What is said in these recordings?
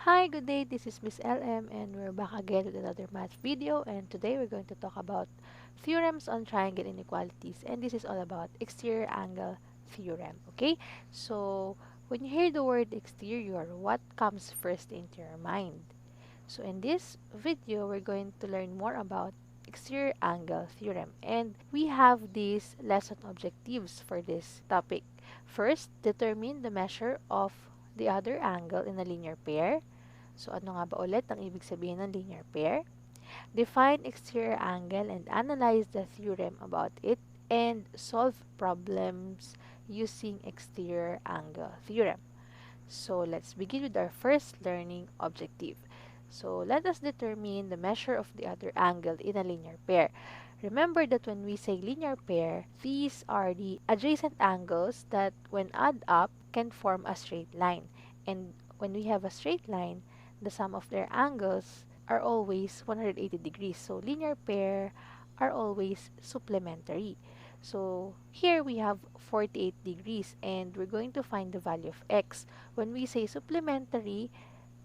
Hi, good day. This is Miss LM and we're back again with another math video, and today we're going to talk about theorems on triangle inequalities, and this is all about exterior angle theorem. Okay? So, when you hear the word exterior, what comes first into your mind? So, in this video, we're going to learn more about exterior angle theorem, and we have these lesson objectives for this topic. First, determine the measure of the other angle in a linear pair. So, ano nga ba ulit ang ibig sabihin ng linear pair? Define exterior angle and analyze the theorem about it, and solve problems using exterior angle theorem. So, let's begin with our first learning objective. So, let us determine the measure of the other angle in a linear pair. Remember that when we say linear pair, these are the adjacent angles that when add up can form a straight line. And when we have a straight line, the sum of their angles are always 180 degrees. So, linear pair are always supplementary. So, here we have 48 degrees and we're going to find the value of x. When we say supplementary,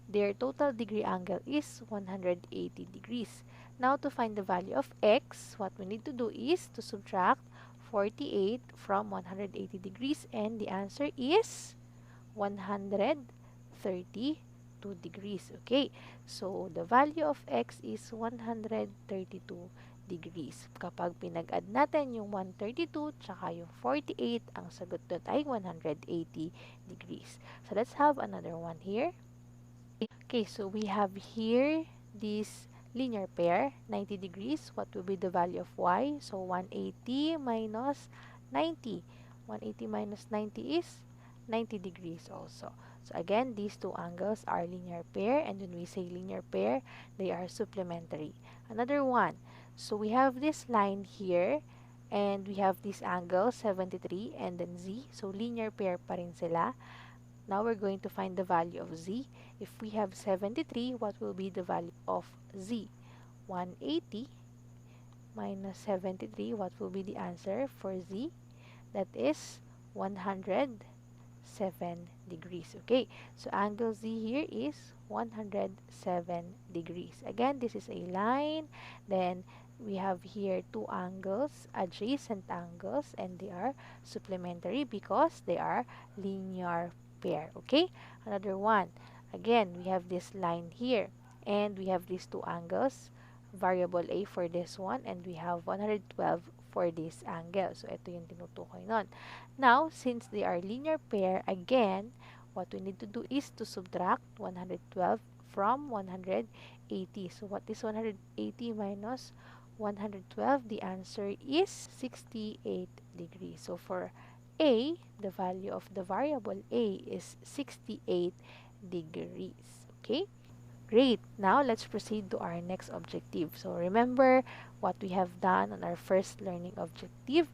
their total degree angle is 180 degrees. Now, to find the value of x, what we need to do is to subtract 48 from 180 degrees, and the answer is 132 degrees. Okay, so the value of x is 132 degrees. Kapag pinag-add natin yung 132 tsaka yung 48, ang sagot doon ay 180 degrees. So let's have another one here. Okay, so we have here this linear pair, 90 degrees. What will be the value of y? So 180 minus 90. 180 minus 90 is 90 degrees also. So again, these two angles are linear pair, and when we say linear pair, they are supplementary. Another one. So we have this line here, and we have this angle 73 and then z. So linear pair pa rin sila. Now we're going to find the value of z. If we have 73, what will be the value of z? 180 minus 73, what will be the answer for z? That is 107 degrees. Okay, so angle z here is 107 degrees. Again, this is a line. Then we have here two angles, adjacent angles, and they are supplementary because they are linear pair. Okay, another one. Again, we have this line here, and we have these two angles, variable a for this one, and we have 112 for this angle. So, ito yung tinutukoy nun. Now, since they are linear pair, again, what we need to do is to subtract 112 from 180. So, what is 180 minus 112? The answer is 68 degrees. So, for a, the value of the variable a is 68 degrees. Okay? Great. Now, let's proceed to our next objective. So, remember what we have done on our first learning objective.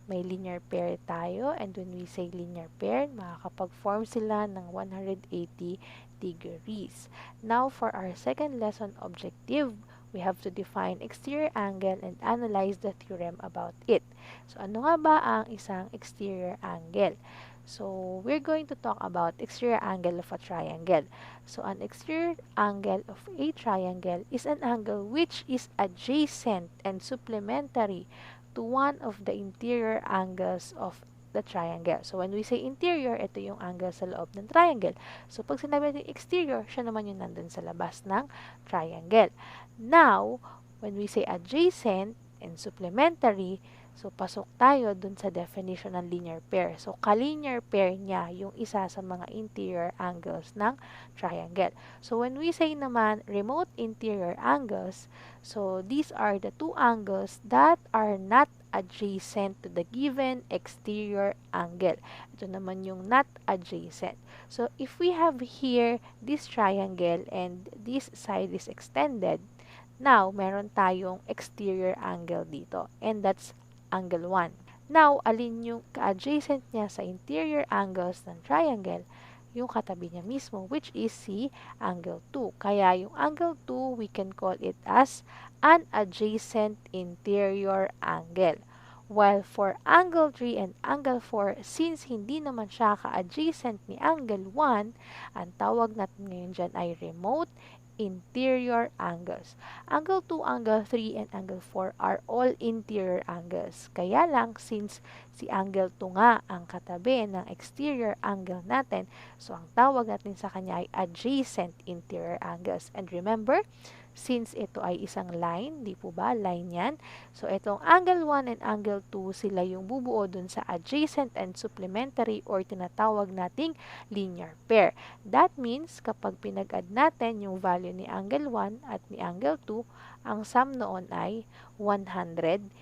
May linear pair tayo, and when we say linear pair, makakapag-form sila ng 180 degrees. Now, for our second lesson objective, we have to define exterior angle and analyze the theorem about it. So, ano nga ba ang isang exterior angle? So, we're going to talk about exterior angle of a triangle. So, an exterior angle of a triangle is an angle which is adjacent and supplementary to one of the interior angles of the triangle. So, when we say interior, ito yung angle sa loob ng triangle. So, pag sinabi natin exterior, siya naman yung nandun sa labas ng triangle. Now, when we say adjacent and supplementary, so pasok tayo dun sa definition ng linear pair. So, ka-linear pair niya yung isa sa mga interior angles ng triangle. So, when we say naman remote interior angles, so these are the two angles that are not adjacent to the given exterior angle. Ito naman yung not adjacent. So, if we have here this triangle and this side is extended, now, meron tayong exterior angle dito, and that's angle 1. Now, alin yung ka-adjacent niya sa interior angles ng triangle? Yung katabi niya mismo, which is si angle 2. Kaya yung angle 2, we can call it as an adjacent interior angle. While for angle 3 and angle 4, since hindi naman siya ka-adjacent ni angle 1, ang tawag natin ngayon dyan ay remote interior angles. Angle 2, angle 3, and angle 4 are all interior angles. Kaya lang, since si angle 2 nga ang katabi ng exterior angle natin, so ang tawag natin sa kanya ay adjacent interior angles. And remember, since ito ay isang line, di po ba? Line yan. So, itong angle 1 and angle 2, sila yung bubuo dun sa adjacent and supplementary or tinatawag nating linear pair. That means, kapag pinag-add natin yung value ni angle 1 at ni angle 2, ang sum noon ay 180.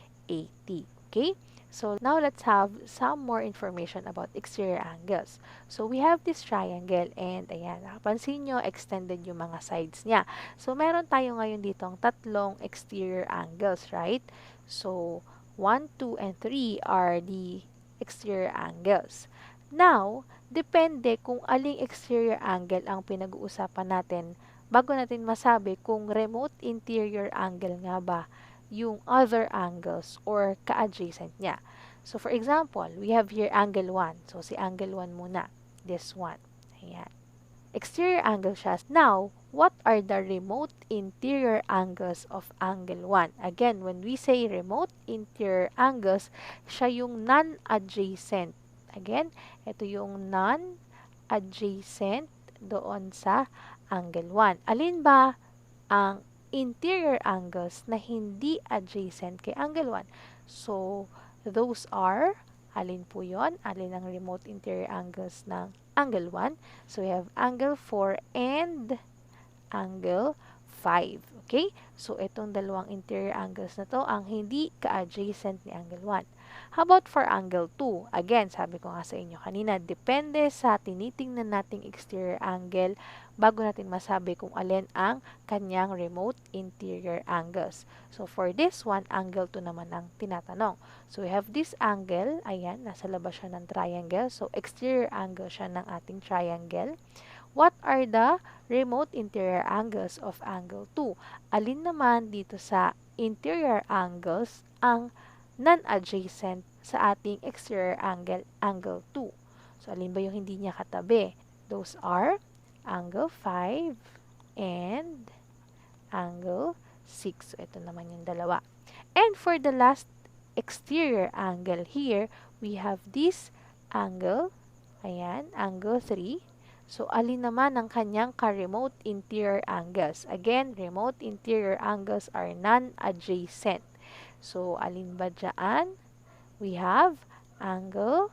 Okay? So, now let's have some more information about exterior angles. So, we have this triangle and ayan, napansin nyo, extended yung mga sides niya. So, meron tayo ngayon dito ang tatlong exterior angles, right? So, 1, 2, and 3 are the exterior angles. Now, depende kung aling exterior angle ang pinag-uusapan natin bago natin masabi kung remote interior angle nga ba yung other angles or ka-adjacent niya. So, for example, we have here angle 1. So, si angle 1 muna. This one. Ayan. Exterior angle siya. Now, what are the remote interior angles of angle 1? Again, when we say remote interior angles, siya yung non-adjacent. Again, ito yung non-adjacent doon sa angle 1. Alin ba ang interior angles na hindi adjacent kay angle 1? So, those are, alin po yon? Alin ang remote interior angles ng angle 1? So, we have angle 4 and angle 5. Okay? So, itong dalawang interior angles na to ang hindi ka-adjacent ni angle 1. How about for angle 2? Again, sabi ko nga sa inyo kanina, depende sa tinitingnan nating exterior angle bago natin masabi kung alin ang kanyang remote interior angles. So, for this one, angle 2 naman ang tinatanong. So, we have this angle. Ayan, nasa labas siya ng triangle. So, exterior angle siya ng ating triangle. What are the remote interior angles of angle 2? Alin naman dito sa interior angles ang non-adjacent sa ating exterior angle, angle 2? So, alin ba yung hindi niya katabi? Those are angle 5 and angle 6. So, ito naman yung dalawa. And for the last exterior angle here, we have this angle. Ayan, angle 3. So, alin naman ang kanyang ka-remote interior angles? Again, remote interior angles are non-adjacent. So, alin ba dyan? We have angle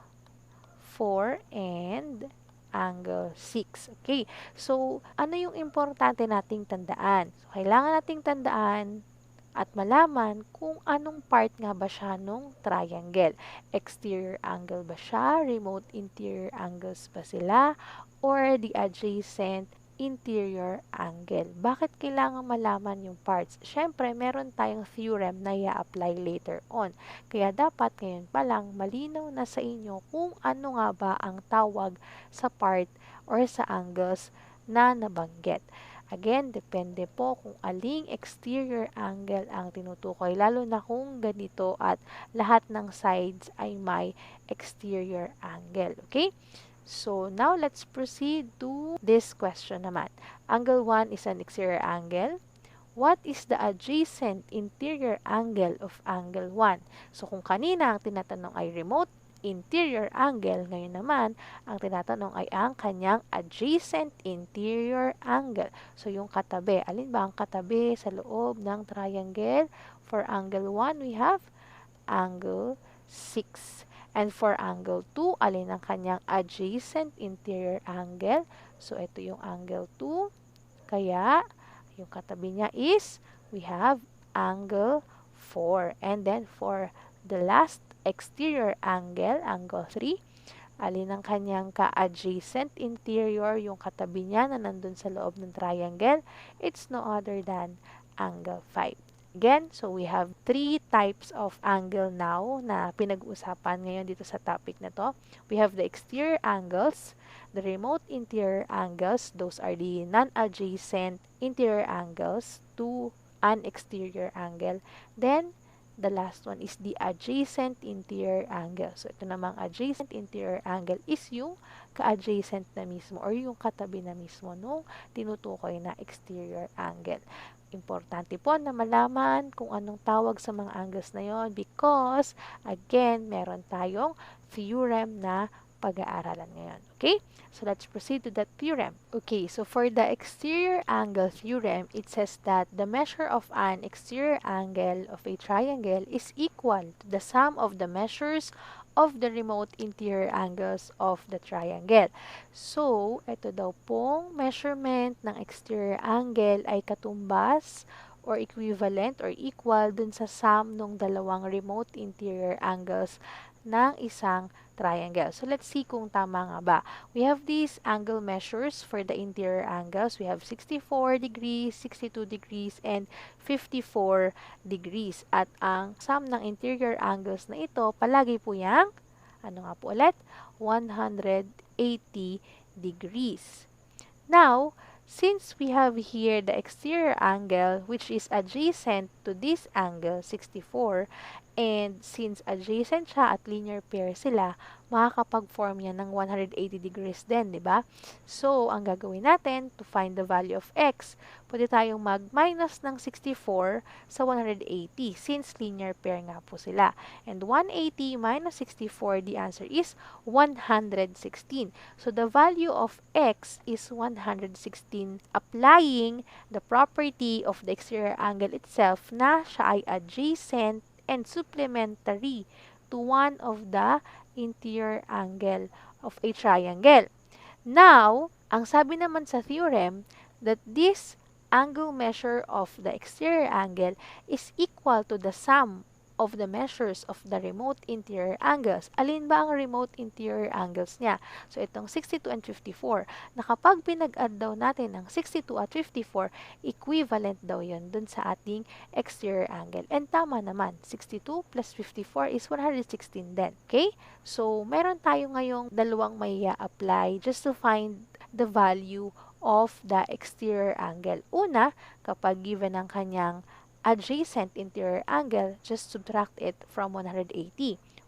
4 and angle 6. Okay. So, ano yung importante nating tandaan? So, kailangan nating tandaan at malaman kung anong part nga ba siya nung triangle. Exterior angle ba siya? Remote interior angles ba sila? Or the adjacent interior angle. Bakit kailangan malaman yung parts? Siyempre, meron tayong theorem na i-apply later on. Kaya dapat ngayon pa lang malinaw na sa inyo kung ano nga ba ang tawag sa part or sa angles na nabanggit. Again, depende po kung aling exterior angle ang tinutukoy, lalo na kung ganito at lahat ng sides ay may exterior angle. Okay? So, now let's proceed to this question naman. Angle 1 is an exterior angle. What is the adjacent interior angle of angle 1? So, kung kanina ang tinatanong ay remote interior angle, ngayon naman, ang tinatanong ay ang kanyang adjacent interior angle. So, yung katabi. Alin ba ang katabi sa loob ng triangle? For angle 1, we have angle 6. And for angle 2, alin ang kanyang adjacent interior angle? So, ito yung angle 2. Kaya, yung katabi niya is, we have angle 4. And then, for the last exterior angle, angle 3, alin ang kanyang ka-adjacent interior, yung katabi niya na nandun sa loob ng triangle? It's no other than angle 5. Again, so we have 3 types of angle now na pinag-uusapan ngayon dito sa topic na to. We have the exterior angles, the remote interior angles, those are the non-adjacent interior angles to an exterior angle. Then, the last one is the adjacent interior angle. So, ito namang adjacent interior angle is yung ka-adjacent na mismo or yung katabi na mismo nung tinutukoy na exterior angle. Importante po na malaman kung anong tawag sa mga angles na yon because, again, meron tayong theorem na pag-aaralan ngayon. Okay? So, let's proceed to that theorem. Okay, so for the exterior angle theorem, it says that the measure of an exterior angle of a triangle is equal to the sum of the measures of the remote interior angles of the triangle. So, ito daw pong measurement ng exterior angle ay katumbas or equivalent or equal dun sa sum ng dalawang remote interior angles ng isang triangle. So, let's see kung tama nga ba. We have these angle measures for the interior angles. We have 64 degrees, 62 degrees, and 54 degrees. At ang sum ng interior angles na ito, palagi po yang, ano nga po ulit? 180 degrees. Now, since we have here the exterior angle which is adjacent to this angle, 64, and since adjacent siya at linear pair sila, makakapag-form yan ng 180 degrees din, di ba? So, ang gagawin natin to find the value of x, pwede tayong mag-minus ng 64 sa 180 since linear pair nga po sila. And 180 minus 64, the answer is 116. So, the value of x is 116, applying the property of the exterior angle itself na siya ay adjacent and supplementary to one of the interior angle of a triangle. Now, ang sabi naman sa theorem that this angle measure of the exterior angle is equal to the sum of the measures of the remote interior angles. Alin ba ang remote interior angles niya? So, itong 62 and 54, na kapag pinag-add daw natin ang 62 at 54, equivalent daw yun dun sa ating exterior angle. And tama naman, 62 plus 54 is 116 din. Okay? So, meron tayo ngayong dalawang may apply just to find the value of the exterior angle. Una, kapag given ang kanyang adjacent interior angle, just subtract it from 180.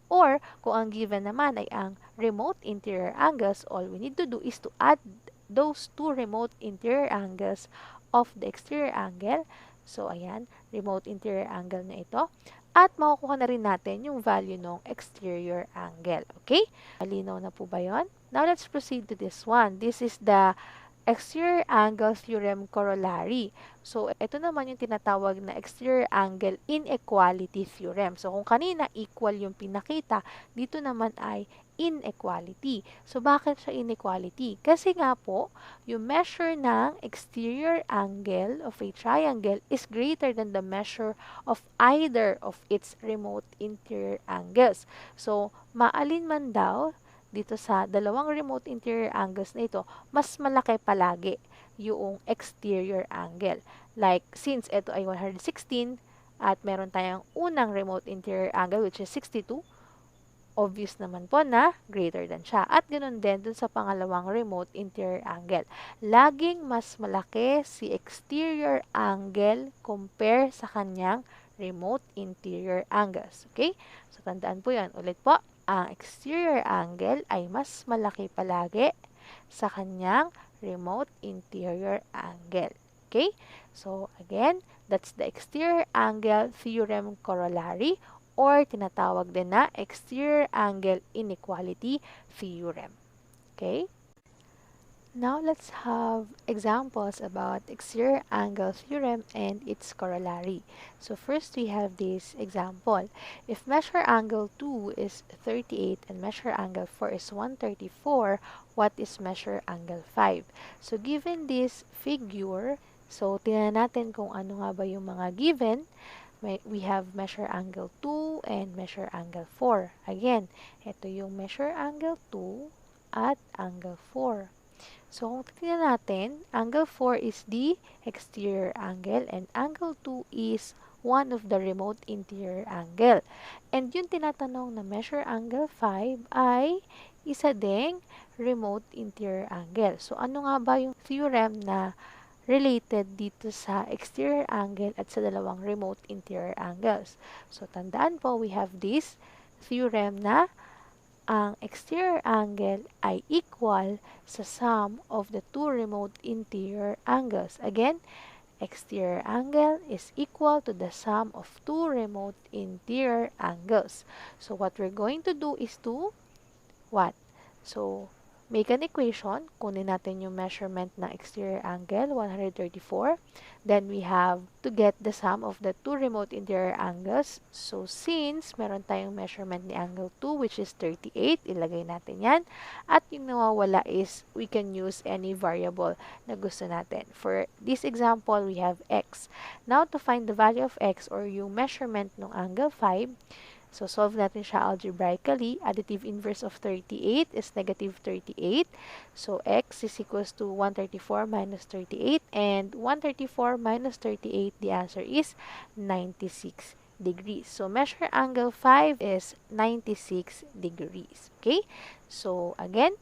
Or, kung ang given naman ay ang remote interior angles, all we need to do is to add those two remote interior angles of the exterior angle. So, ayan, remote interior angle na ito. At makukuha na rin natin yung value ng exterior angle. Okay? Malinaw na po ba yun? Now, let's proceed to this one. This is the exterior angle theorem corollary. So, ito naman yung tinatawag na exterior angle inequality theorem. So, kung kanina equal yung pinakita, dito naman ay inequality. So, bakit siya inequality? Kasi nga po, yung measure ng exterior angle of a triangle is greater than the measure of either of its remote interior angles. So, maalin man daw dito sa dalawang remote interior angles na ito, mas malaki palagi yung exterior angle. Like, since ito ay 116 at meron tayong unang remote interior angle which is 62, obvious naman po na greater than siya. At ganoon din dun sa pangalawang remote interior angle. Laging mas malaki si exterior angle compare sa kanyang remote interior angles. Okay? So, tandaan po yan. Ulit po, ang exterior angle ay mas malaki palagi sa kanyang remote interior angle. Okay? So, again, that's the exterior angle theorem corollary or tinatawag din na exterior angle inequality theorem. Okay? Now, let's have examples about exterior angle theorem and its corollary. So, first we have this example. If measure angle 2 is 38 and measure angle 4 is 134, what is measure angle 5? So, given this figure, so tingnan natin kung ano nga ba yung mga given. We have measure angle 2 and measure angle 4. Again, ito yung measure angle 2 at angle 4. So, kung tingnan natin, angle 4 is the exterior angle and angle 2 is one of the remote interior angle. And yung tinatanong na measure angle 5 ay isa ding remote interior angle. So, ano nga ba yung theorem na related dito sa exterior angle at sa dalawang remote interior angles. So, tandaan po, we have this theorem na ang exterior angle ay equal sa sum of the two remote interior angles. Again, exterior angle is equal to the sum of two remote interior angles. So, what we're going to do is to what? So, make an equation. Kunin natin yung measurement ng exterior angle, 134. Then, we have to get the sum of the two remote interior angles. So, since meron tayong measurement ni angle 2, which is 38, ilagay natin yan. At yung nawawala is, we can use any variable na gusto natin. For this example, we have x. Now, to find the value of x or yung measurement ng angle 5, so, solve natin siya algebraically. Additive inverse of 38 is negative 38. So, x is equals to 134 minus 38. And 134 minus 38, the answer is 96 degrees. So, measure angle 5 is 96 degrees. Okay? So, again,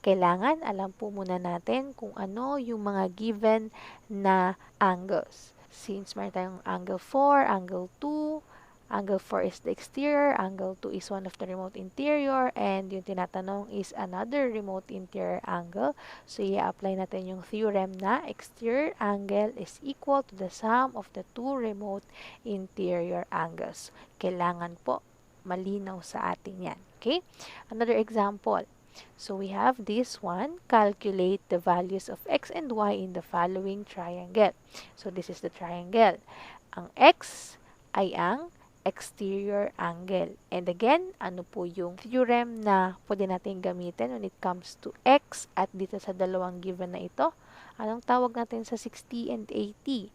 kailangan alam po muna natin kung ano yung mga given na angles. Since meron tayong angle 4, angle 2, angle 4 is the exterior, angle 2 is one of the remote interior, and yung tinatanong is another remote interior angle. So, i-apply natin yung theorem na exterior angle is equal to the sum of the two remote interior angles. Kailangan po malinaw sa atin yan. Okay? Another example. So, we have this one. Calculate the values of x and y in the following triangle. So, this is the triangle. Ang x ay ang exterior angle. And again, ano po yung theorem na pwede natin gamitin when it comes to x at dito sa dalawang given na ito? Anong tawag natin sa 60 and 80?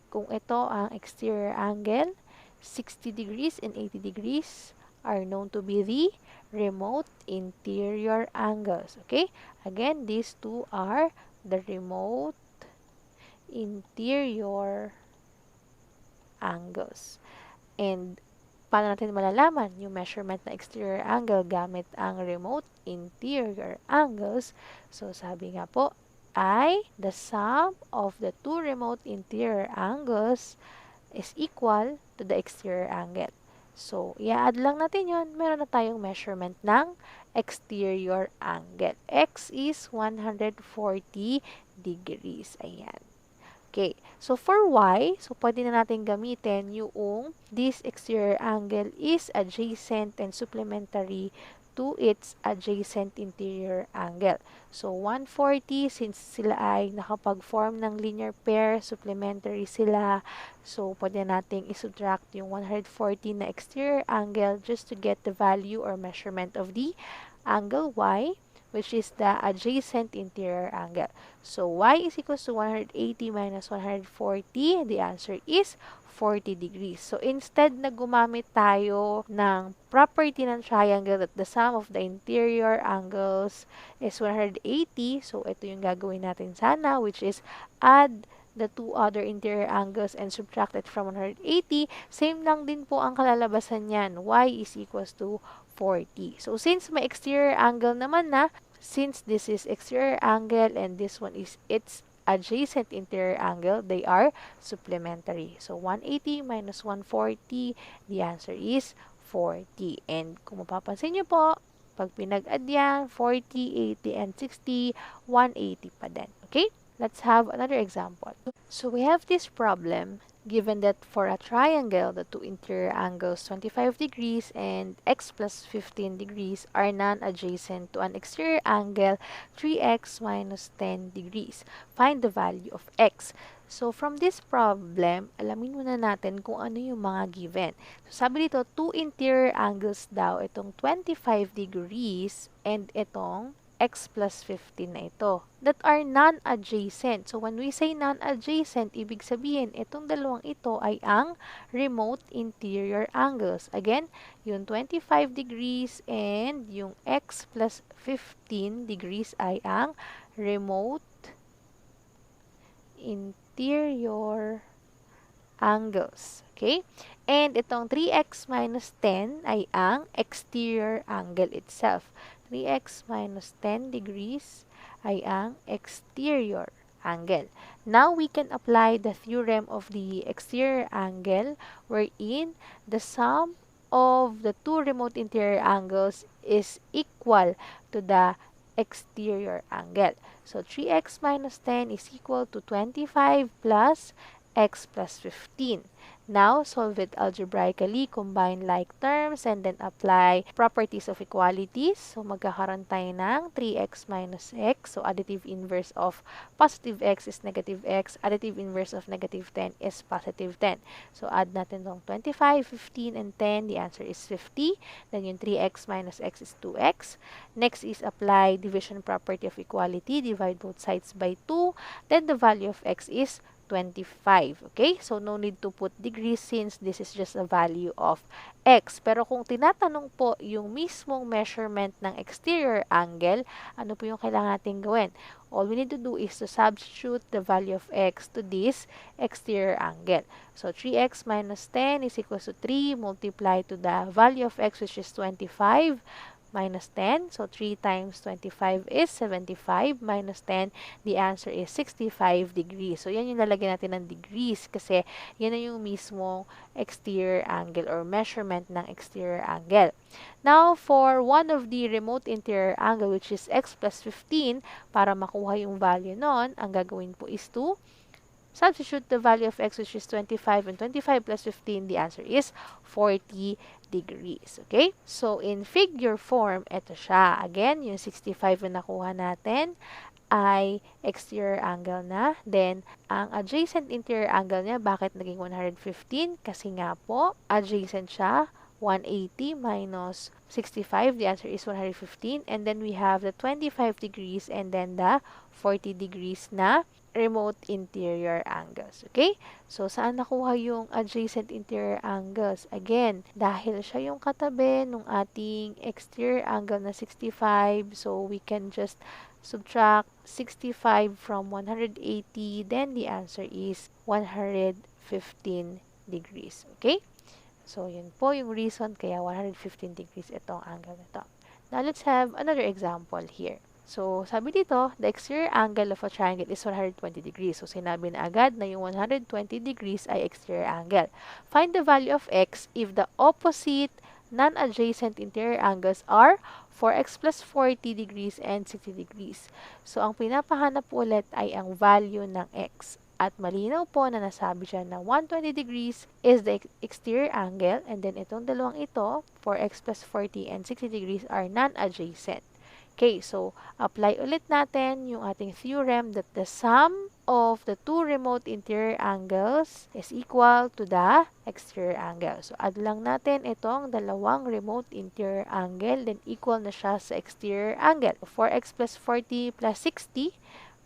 Kung ito ang exterior angle, 60 degrees and 80 degrees are known to be the remote interior angles. Okay? Again, these two are the remote interior angles. And, paano natin malalaman yung measurement na exterior angle gamit ang remote interior angles? So, sabi nga po, ay the sum of the two remote interior angles is equal to the exterior angle. So, i-add lang natin yun. Meron na tayong measurement ng exterior angle. X is 140 degrees. Ayan. Okay. So, for y, so pwede na natin gamitin yung this exterior angle is adjacent and supplementary to its adjacent interior angle. So, 140, since sila ay nakapag-form ng linear pair, supplementary sila. So, pwede nating isubtract yung 140 na exterior angle just to get the value or measurement of the angle y, which is the adjacent interior angle. So, y is equals to 180 minus 140. The answer is 40 degrees. So, instead na gumamit tayo ng property ng triangle that the sum of the interior angles is 180. So, ito yung gagawin natin sana, which is add the two other interior angles and subtract it from 180. Same lang din po ang kalalabasan niyan. Y is equals to 40. So, since may exterior angle naman na, since this is exterior angle and this one is its adjacent interior angle, they are supplementary. So, 180 minus 140, the answer is 40. And kung mapapansin nyo po, pag pinag-add yan, 40, 80, and 60, 180 pa din. Okay? Let's have another example. So, we have this problem. Given that for a triangle, the two interior angles 25 degrees and x plus 15 degrees are non-adjacent to an exterior angle 3x minus 10 degrees. Find the value of x. So, from this problem, alamin muna natin kung ano yung mga given. So, sabi dito, two interior angles daw, itong 25 degrees and itong x plus 15 na ito that are non-adjacent. So, when we say non-adjacent, ibig sabihin, itong dalawang ito ay ang remote interior angles. Again, yung 25 degrees and yung x plus 15 degrees ay ang remote interior angles. Okay? And itong 3x minus 10 ay ang exterior angle itself. 3x minus 10 degrees ay ang exterior angle. Now we can apply the theorem of the exterior angle wherein the sum of the two remote interior angles is equal to the exterior angle. So 3x minus 10 is equal to 25 plus x plus 15. Now, solve it algebraically, combine like terms, and then apply properties of equalities. So, magkakaroon tayo ng 3x minus x. So, additive inverse of positive x is negative x. Additive inverse of negative 10 is positive 10. So, add natin tong 25, 15, and 10. The answer is 50. Then, yung 3x minus x is 2x. Next is apply division property of equality. Divide both sides by 2. Then, the value of x is 25. Okay? So, no need to put degrees since this is just a value of x. Pero kung tinatanong po yung mismong measurement ng exterior angle, ano po yung kailangan natin gawin? All we need to do is to substitute the value of x to this exterior angle. So, 3x minus 10 is equal to 3 multiplied to the value of x which is 25 minus 10. So, 3 times 25 is 75 minus 10. The answer is 65 degrees. So, yan yung lalagyan natin ng degrees kasi yan na yung mismong exterior angle or measurement ng exterior angle. Now, for one of the remote interior angle which is x plus 15, para makuha yung value nun, ang gagawin po is to substitute the value of x which is 25 and 25 plus 15, the answer is 40 degrees. Okay? So, in figure form, ito siya. Again, yung 65 na nakuha natin ay exterior angle na. Then, ang adjacent interior angle niya, bakit naging 115? Kasi nga po, adjacent siya. 180 minus 65, the answer is 115. And then, we have the 25 degrees and then the 40 degrees na remote interior angles. Okay? So, saan nakuha yung adjacent interior angles? Again, dahil siya yung katabi ng ating exterior angle na 65, so we can just subtract 65 from 180, then the answer is 115 degrees. Okay? So, yun po yung reason kaya 115 degrees itong angle na to. Now, let's have another example here. So, sabi dito, the exterior angle of a triangle is 120 degrees. So, sinabi na agad na yung 120 degrees ay exterior angle. Find the value of x if the opposite non-adjacent interior angles are 4x plus 40 degrees and 60 degrees. So, ang pinapahanap ulit ay ang value ng x. At malinaw po na nasabi dyan na 120 degrees is the exterior angle and then itong dalawang ito, 4x plus 40 and 60 degrees are non-adjacent. Okay, so apply ulit natin yung ating theorem that the sum of the two remote interior angles is equal to the exterior angle. So, add lang natin itong dalawang remote interior angle, then equal na siya sa exterior angle. 4x plus 40 plus 60,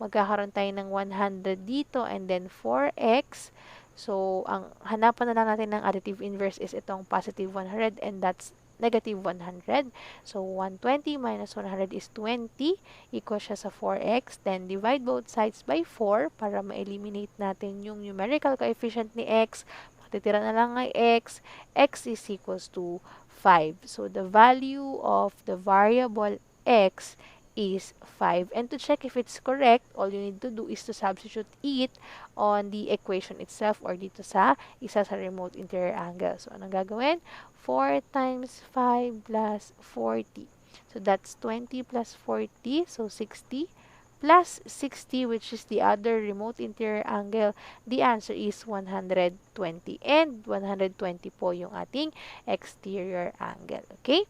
magkakaroon tayo ng 100 dito, and then 4x. So, ang hanapan na lang natin ng additive inverse is itong positive 100, and that's negative 100. So, 120 minus 100 is 20. Equal siya sa 4x. Then, divide both sides by 4 para ma-eliminate natin yung numerical coefficient ni x. Matitira na lang ay x. X is equals to 5. So, the value of the variable x is 5. And to check if it's correct, all you need to do is to substitute it on the equation itself or dito sa isa sa remote interior angle. So, anong gagawin? 4 times 5 plus 40. So, that's 20 plus 40. So, 60 plus 60, which is the other remote interior angle. The answer is 120. And 120 po yung ating exterior angle. Okay?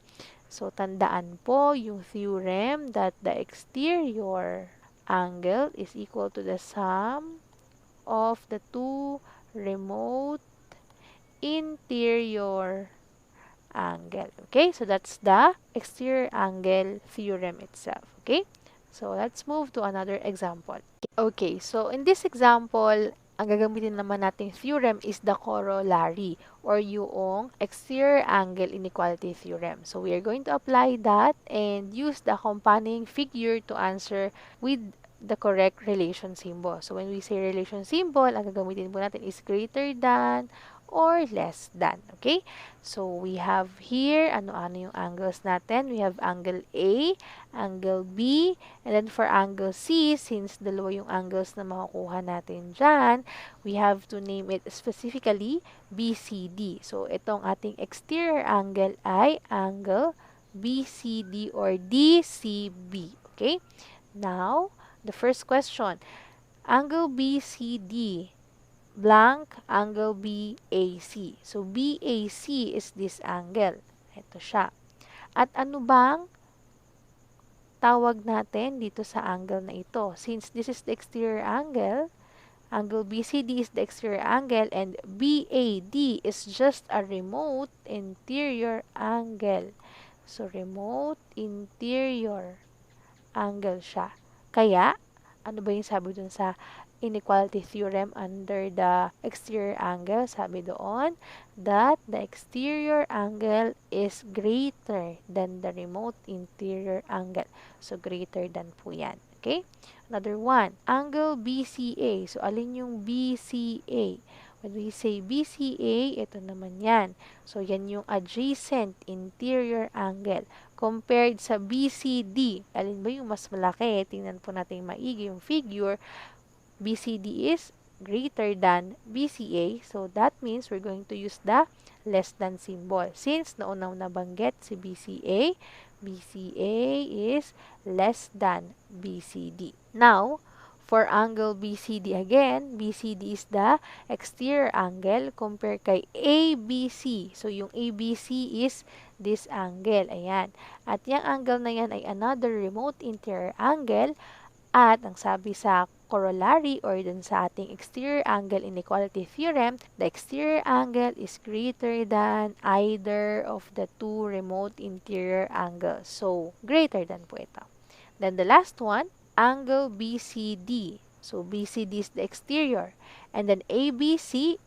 So, tandaan po yung theorem that the exterior angle is equal to the sum of the two remote interior angle. Okay? So, that's the exterior angle theorem itself. Okay? So, let's move to another example. Okay, so in this example, ang gagamitin naman nating theorem is the corollary or yung exterior angle inequality theorem. So, we are going to apply that and use the accompanying figure to answer with the correct relation symbol. So, when we say relation symbol, ang gagamitin po natin is greater than or less than. Okay? So, we have here, ano-ano yung angles natin? We have angle A, angle B, and then for angle C, since dalawa yung angles na makukuha natin dyan, we have to name it specifically BCD. So, itong ating exterior angle ay angle BCD or DCB. Okay? Now, the first question, angle BCD blank angle BAC. So, BAC is this angle. Ito siya. At ano bang tawag natin dito sa angle na ito? Since this is the exterior angle BCD is the exterior angle, and BAD is just a remote interior angle. So, remote interior angle siya. Kaya, ano ba yung sabi dun sa inequality theorem under the exterior angle? Sabi doon that the exterior angle is greater than the remote interior angle. So, greater than po yan. Okay? Another one, angle BCA. So, alin yung BCA? When we say BCA, ito naman yan. So, yan yung adjacent interior angle. Compared sa BCD, alin ba yung mas malaki? Tingnan po natin maigi yung figure. BCD is greater than BCA. So, that means we're going to use the less than symbol. Since naunang nabanggit si BCA, BCA is less than BCD. Now, for angle BCD again, BCD is the exterior angle compared kay ABC. So, yung ABC is this angle. Ayan. At yung angle na yan ay another remote interior angle. At ang sabi sa corollary or dun sa ating exterior angle inequality theorem, the exterior angle is greater than either of the two remote interior angles. So, greater than po ito. Then the last one, angle BCD. So, BCD is the exterior. And then ABC,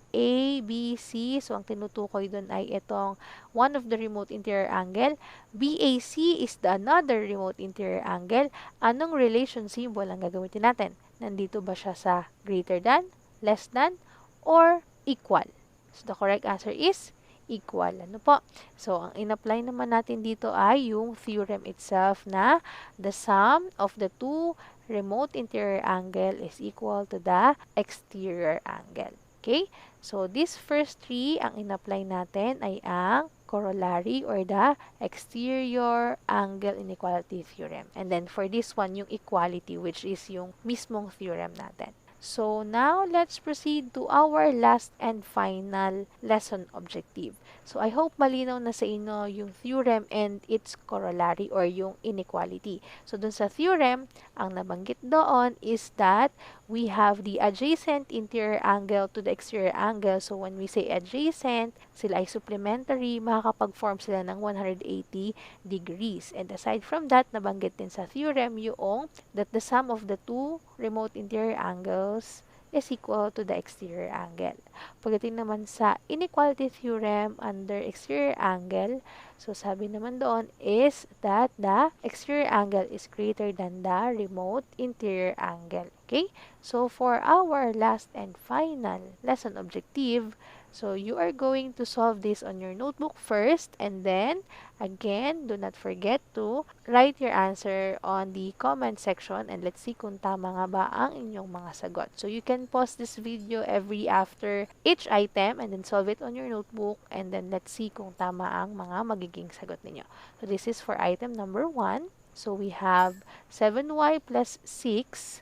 so ang tinutukoy dun ay itong one of the remote interior angle. BAC is the another remote interior angle. Anong relation symbol ang gagamitin natin? Nandito ba siya sa greater than, less than, or equal? So, the correct answer is equal. Ano po? So, ang in-apply naman natin dito ay yung theorem itself na the sum of the two remote interior angle is equal to the exterior angle. Okay? So, these first three, ang in-apply natin ay ang corollary or the exterior angle inequality theorem. And then, for this one, yung equality, which is yung mismong theorem natin. So, now, let's proceed to our last and final lesson objective. So, I hope malinaw na sa inyo yung theorem and its corollary or yung inequality. So, dun sa theorem, ang nabanggit doon is that we have the adjacent interior angle to the exterior angle. So, when we say adjacent, sila ay supplementary, makakapag-form sila ng 180 degrees. And aside from that, nabanggit din sa theorem yung that the sum of the two remote interior angles is equal to the exterior angle. Pagdating naman sa inequality theorem under exterior angle, so sabi naman doon is that the exterior angle is greater than the remote interior angle. Okay? So, for our last and final lesson objective, so you are going to solve this on your notebook first, and then, again, do not forget to write your answer on the comment section, and let's see kung tama nga ba ang inyong mga sagot. So, you can pause this video every after each item, and then solve it on your notebook, and then let's see kung tama ang mga magiging sagot ninyo. So, this is for item number 1. So, we have 7y plus 6,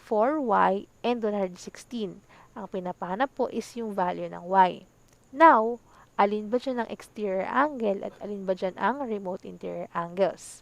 4y, and 116. Ang pinapahanap po is yung value ng y. Now, alin ba dyan ang exterior angle at alin ba dyan ang remote interior angles?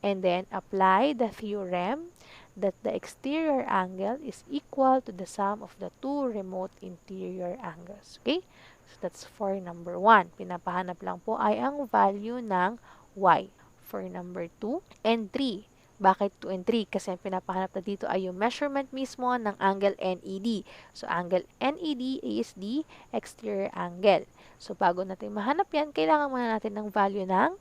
And then, apply the theorem that the exterior angle is equal to the sum of the two remote interior angles. Okay? So, that's for number 1. Pinapahanap lang po ay ang value ng y. For number 2 and 3. Bakit 2 and 3? Kasi ang pinapahanap na dito ay yung measurement mismo ng angle NED. So, angle NED is the exterior angle. So, bago natin mahanap yan, kailangan muna natin ng value ng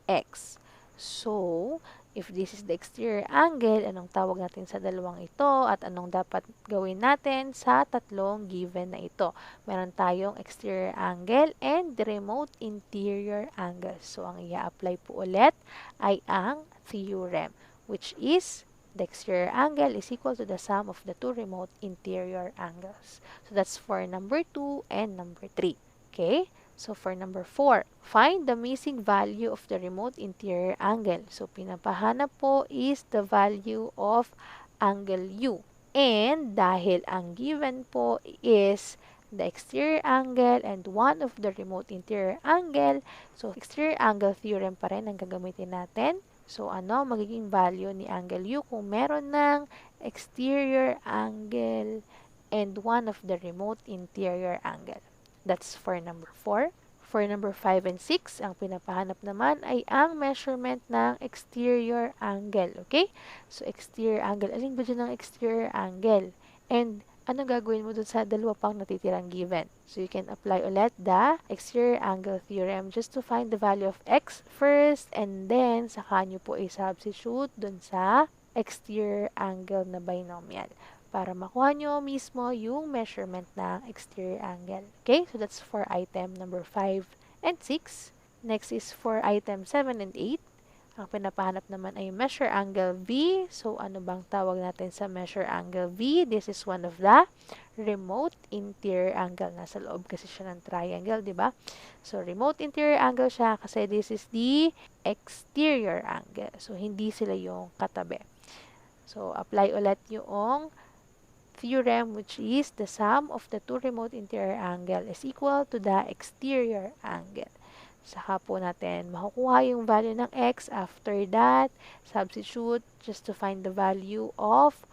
x. So, If this is the exterior angle, anong tawag natin sa dalawang ito at anong dapat gawin natin sa tatlong given na ito. Meron tayong exterior angle and remote interior angle. So, ang i-apply po ulit ay ang theorem, which is the exterior angle is equal to the sum of the two remote interior angles. So, that's for number 2 and number 3. Okay? So, for number 4, find the missing value of the remote interior angle. So, pinapahanap po is the value of angle U. And dahil ang given po is the exterior angle and one of the remote interior angle, so exterior angle theorem pa rin ang gagamitin natin. So, ano magiging value ni angle U kung meron ng exterior angle and one of the remote interior angle? That's for number 4. For number 5 and 6, ang pinapahanap naman ay ang measurement ng exterior angle. Okay? So, exterior angle. Alin ba dyan ang exterior angle? And, ano gagawin mo dun sa dalawa pang natitirang given? So, you can apply ulit the exterior angle theorem just to find the value of x first and then saka nyo po i-substitute dun sa exterior angle na binomial para makuha nyo mismo yung measurement ng exterior angle. Okay? So, that's for item number 5 and 6. Next is for item 7 and 8. Ang pinapahanap naman ay measure angle V. So, ano bang tawag natin sa measure angle V? This is one of the remote interior angle. Nasa loob kasi siya ng triangle, di ba? So, remote interior angle siya kasi this is the exterior angle. So, hindi sila yung katabi. So, apply ulit yung theorem, which is the sum of the two remote interior angle is equal to the exterior angle. Saka po natin makukuha yung value ng x. After that, substitute just to find the value of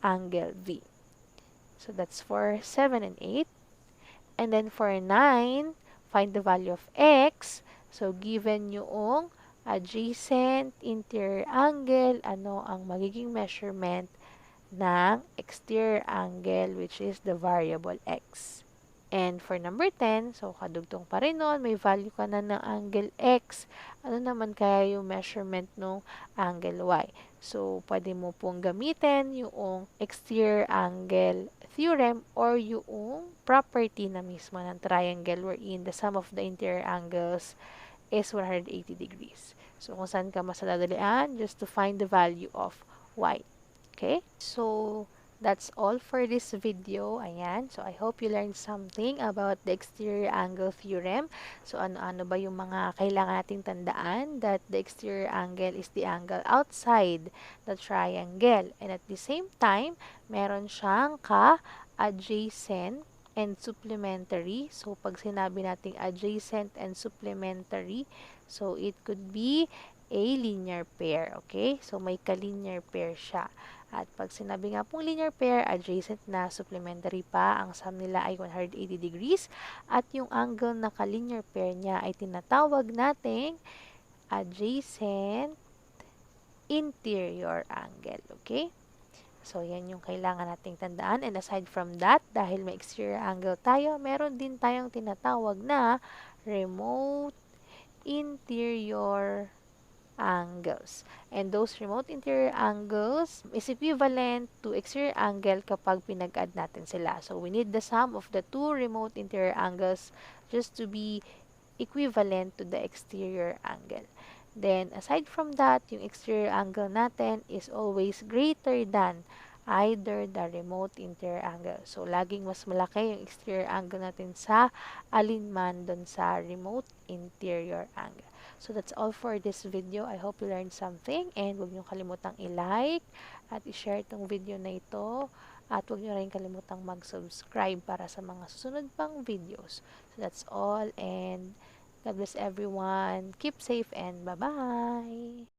angle V. So, that's for 7 and 8. And then for 9, find the value of x. So, given yung adjacent interior angle, ano ang magiging measurement ng exterior angle, which is the variable x. And for number 10, so kadugtong pa rin nun, may value ka na ng angle x. Ano naman kaya yung measurement ng angle y? So, pwede mo pong gamitin yung exterior angle theorem or yung property na mismo ng triangle wherein the sum of the interior angles is 180 degrees. So, kung saan ka mas nadalian, just to find the value of y. Okay? So, that's all for this video. Ayan. So, I hope you learned something about the exterior angle theorem. So, ano-ano ba yung mga kailangan nating tandaan? That the exterior angle is the angle outside the triangle. And at the same time, meron siyang ka-adjacent and supplementary. So, pag sinabi nating adjacent and supplementary, so it could be a linear pair. Okay? So, may ka-linear pair siya. At pag sinabi nga pong linear pair, adjacent na supplementary pa, ang sum nila ay 180 degrees. At yung angle na ka-linear pair niya ay tinatawag nating adjacent interior angle. Okay? So, yan yung kailangan nating tandaan. And aside from that, dahil may exterior angle tayo, meron din tayong tinatawag na remote interior angles. And those remote interior angles is equivalent to exterior angle kapag pinag-add natin sila. So, we need the sum of the two remote interior angles just to be equivalent to the exterior angle. Then, aside from that, yung exterior angle natin is always greater than either the remote interior angle. So, laging mas malaki yung exterior angle natin sa alinman dun sa remote interior angle. So, that's all for this video. I hope you learned something and huwag niyo kalimutang i-like at i-share itong video na ito at huwag niyo rin kalimutang mag-subscribe para sa mga susunod pang videos. So, that's all and God bless everyone. Keep safe and bye-bye!